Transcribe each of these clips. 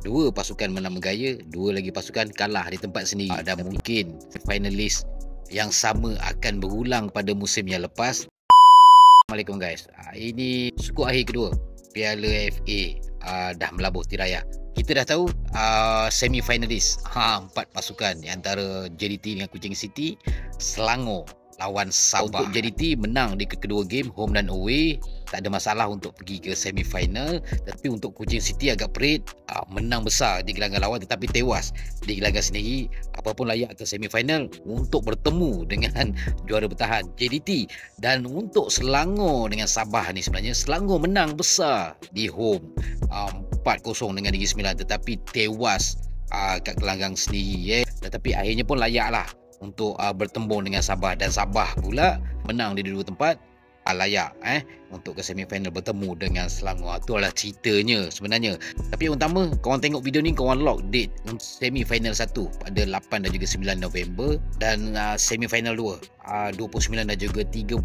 Dua pasukan menang bergaya, dua lagi pasukan kalah di tempat sendiri. Dan mungkin finalis yang sama akan berulang pada musim yang lepas. Assalamualaikum guys. Ini skor akhir kedua Piala FA dah melabuh tiraiah. Kita dah tahu semi finalis 4 pasukan di antara JDT dengan Kuching City, Selangor lawan Sabah. Untuk JDT menang di kedua game home dan away, tak ada masalah untuk pergi ke semi final. Tapi untuk Kuching City agak perit, menang besar di gelanggang lawan tetapi tewas di gelanggang sendiri. Apapun layak ke semi final untuk bertemu dengan juara bertahan JDT. Dan untuk Selangor dengan Sabah ni, sebenarnya Selangor menang besar di home 4-0 dengan Negeri Sembilan tetapi tewas kat gelanggang sendiri. Tetapi akhirnya pun layak lah untuk bertembung dengan Sabah, dan Sabah pula menang di dua tempat, layak untuk ke semi final bertemu dengan Selangor. Itu adalah ceritanya sebenarnya. Tapi yang utama, korang tengok video ni, korang lock date semi final 1 pada 8 dan juga 9 November, dan semi final 2 29 dan juga 30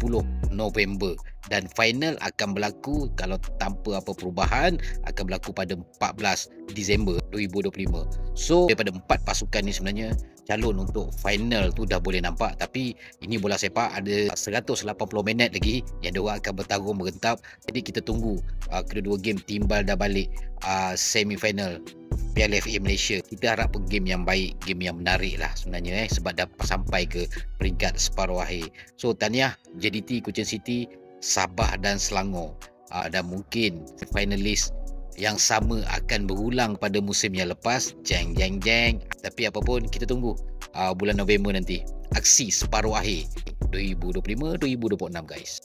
November, dan final akan berlaku kalau tanpa apa perubahan akan berlaku pada 14 Disember 2025. So daripada 4 pasukan ni sebenarnya calon untuk final tu dah boleh nampak. Tapi ini bola sepak, ada 180 minit lagi yang diorang akan bertarung merentap. Jadi kita tunggu kedua-dua game timbal dah balik semi final Piala FA Malaysia. Kita harap game yang baik, game yang menarik lah sebenarnya sebab dah sampai ke peringkat separuh akhir. So tahniah JDT, Kuching City, Sabah dan Selangor, dan mungkin finalis yang sama akan berulang pada musim yang lepas. Jeng. Tapi apapun, kita tunggu bulan November nanti aksi separuh akhir 2025-2026 guys.